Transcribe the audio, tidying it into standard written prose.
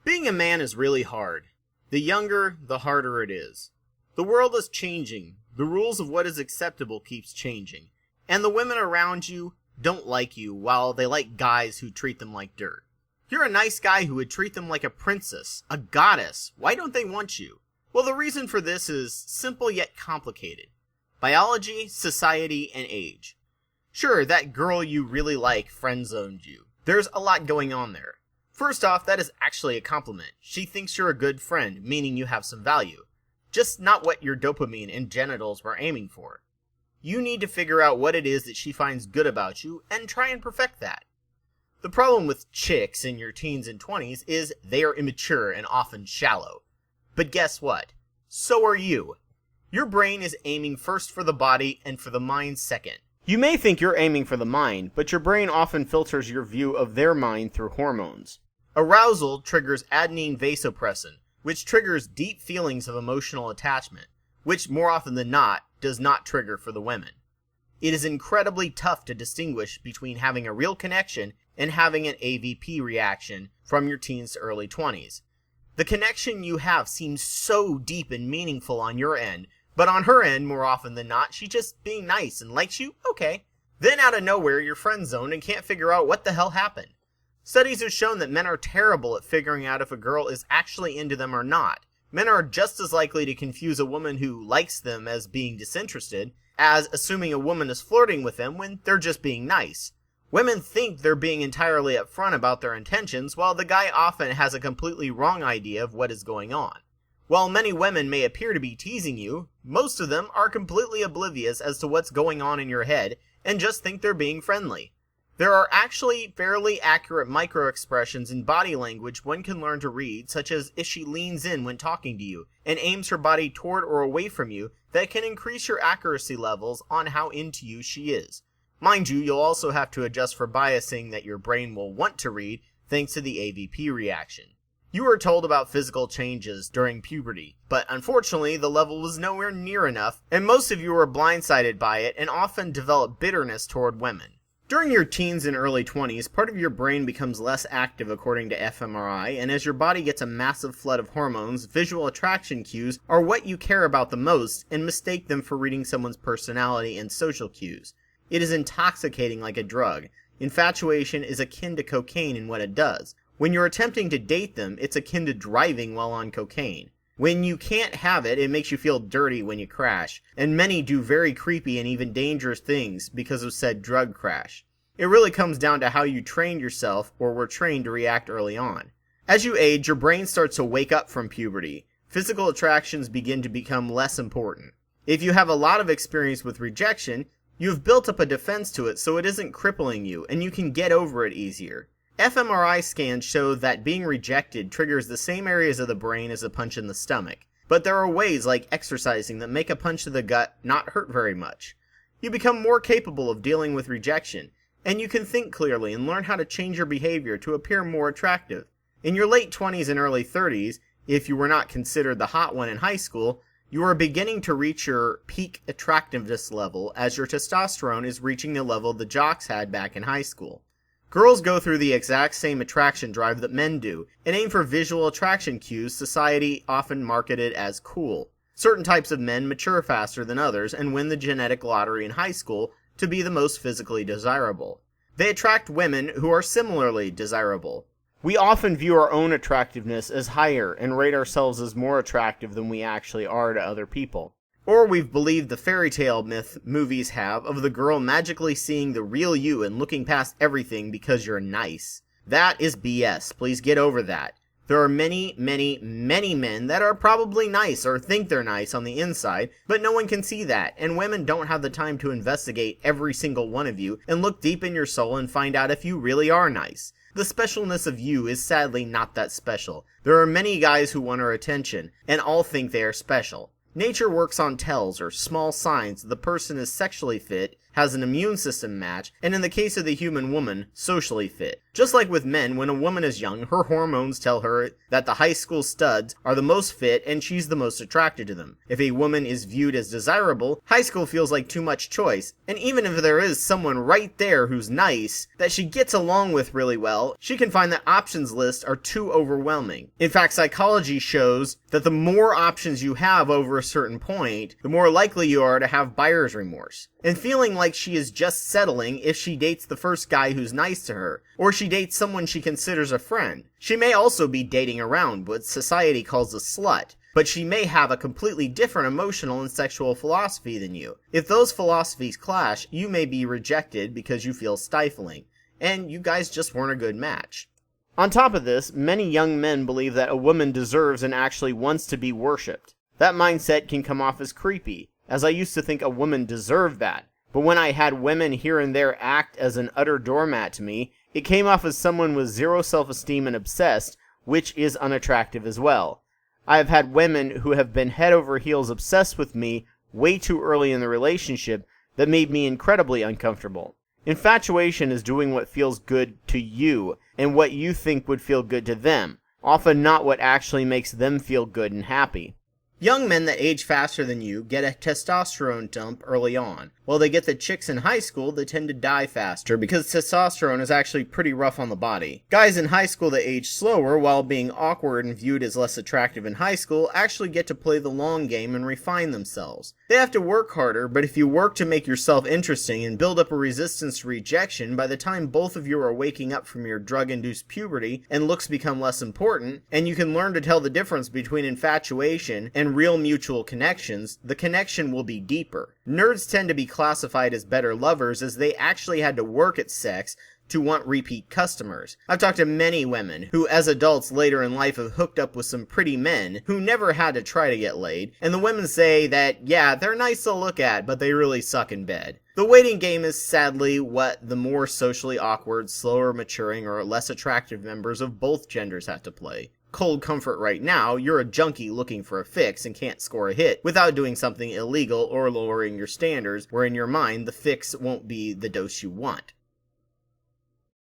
Being a man is really hard. The younger, the harder it is. The world is changing. The rules of what is acceptable keeps changing. And the women around you don't like you while they like guys who treat them like dirt. You're a nice guy who would treat them like a princess, a goddess. Why don't they want you? Well, the reason for this is simple yet complicated. Biology, society, and age. Sure, that girl you really like friend-zoned you. There's a lot going on there. First off, that is actually a compliment. She thinks you're a good friend, meaning you have some value. Just not what your dopamine and genitals were aiming for. You need to figure out what it is that she finds good about you and try and perfect that. The problem with chicks in your teens and 20s is they are immature and often shallow. But guess what? So are you. Your brain is aiming first for the body and for the mind second. You may think you're aiming for the mind, but your brain often filters your view of their mind through hormones. Arousal triggers adenine vasopressin, which triggers deep feelings of emotional attachment, which more often than not does not trigger for the women. It is incredibly tough to distinguish between having a real connection and having an AVP reaction from your teens to early 20s. The connection you have seems so deep and meaningful on your end, but on her end, more often than not, she's just being nice and likes you, okay. Then out of nowhere, you're friend-zoned and can't figure out what the hell happened. Studies have shown that men are terrible at figuring out if a girl is actually into them or not. Men are just as likely to confuse a woman who likes them as being disinterested, as assuming a woman is flirting with them when they're just being nice. Women think they're being entirely upfront about their intentions, while the guy often has a completely wrong idea of what is going on. While many women may appear to be teasing you, most of them are completely oblivious as to what's going on in your head and just think they're being friendly. There are actually fairly accurate micro-expressions in body language one can learn to read, such as if she leans in when talking to you and aims her body toward or away from you, that can increase your accuracy levels on how into you she is. Mind you, you'll also have to adjust for biasing that your brain will want to read thanks to the AVP reaction. You were told about physical changes during puberty, but unfortunately the level was nowhere near enough, and most of you were blindsided by it and often develop bitterness toward women. During your teens and early 20s, part of your brain becomes less active according to fMRI, and as your body gets a massive flood of hormones, visual attraction cues are what you care about the most and mistake them for reading someone's personality and social cues. It is intoxicating like a drug. Infatuation is akin to cocaine in what it does. When you're attempting to date them, it's akin to driving while on cocaine. When you can't have it, it makes you feel dirty when you crash, and many do very creepy and even dangerous things because of said drug crash. It really comes down to how you trained yourself or were trained to react early on. As you age, your brain starts to wake up from puberty. Physical attractions begin to become less important. If you have a lot of experience with rejection, you've built up a defense to it so it isn't crippling you, and you can get over it easier. fMRI scans show that being rejected triggers the same areas of the brain as a punch in the stomach, but there are ways like exercising that make a punch to the gut not hurt very much. You become more capable of dealing with rejection, and you can think clearly and learn how to change your behavior to appear more attractive. In your late 20s and early 30s, if you were not considered the hot one in high school, you are beginning to reach your peak attractiveness level as your testosterone is reaching the level the jocks had back in high school. Girls go through the exact same attraction drive that men do, and aim for visual attraction cues society often marketed as cool. Certain types of men mature faster than others and win the genetic lottery in high school to be the most physically desirable. They attract women who are similarly desirable. We often view our own attractiveness as higher and rate ourselves as more attractive than we actually are to other people. Or we've believed the fairy tale myth movies have of the girl magically seeing the real you and looking past everything because you're nice. That is BS. Please get over that. There are many men that are probably nice or think they're nice on the inside, but no one can see that, and women don't have the time to investigate every single one of you and look deep in your soul and find out if you really are nice. The specialness of you is sadly not that special. There are many guys who want our attention, and all think they are special. Nature works on tells, or small signs, that the person is sexually fit, has an immune system match, and in the case of the human woman, socially fit. Just like with men, when a woman is young, her hormones tell her that the high school studs are the most fit and she's the most attracted to them. If a woman is viewed as desirable, high school feels like too much choice, and even if there is someone right there who's nice, that she gets along with really well, she can find that options lists are too overwhelming. In fact, psychology shows that the more options you have over a certain point, the more likely you are to have buyer's remorse, and feeling like she is just settling if she dates the first guy who's nice to her, or she dates someone she considers a friend. She may also be dating around what society calls a slut, but she may have a completely different emotional and sexual philosophy than you. If those philosophies clash, you may be rejected because you feel stifling, and you guys just weren't a good match. On top of this, many young men believe that a woman deserves and actually wants to be worshipped. That mindset can come off as creepy, as I used to think a woman deserved that. But when I had women here and there act as an utter doormat to me, it came off as someone with zero self-esteem and obsessed, which is unattractive as well. I have had women who have been head over heels obsessed with me way too early in the relationship that made me incredibly uncomfortable. Infatuation is doing what feels good to you and what you think would feel good to them, often not what actually makes them feel good and happy. Young men that age faster than you get a testosterone dump early on, while they get the chicks in high school that tend to die faster because testosterone is actually pretty rough on the body. Guys in high school that age slower while being awkward and viewed as less attractive in high school actually get to play the long game and refine themselves. They have to work harder, but if you work to make yourself interesting and build up a resistance to rejection, by the time both of you are waking up from your drug-induced puberty and looks become less important, and you can learn to tell the difference between infatuation and real mutual connections, the connection will be deeper. Nerds tend to be classified as better lovers as they actually had to work at sex to want repeat customers. I've talked to many women who as adults later in life have hooked up with some pretty men who never had to try to get laid, and the women say that, yeah, they're nice to look at, but they really suck in bed. The waiting game is sadly what the more socially awkward, slower maturing, or less attractive members of both genders have to play. Cold comfort right now, you're a junkie looking for a fix and can't score a hit without doing something illegal or lowering your standards, where in your mind the fix won't be the dose you want.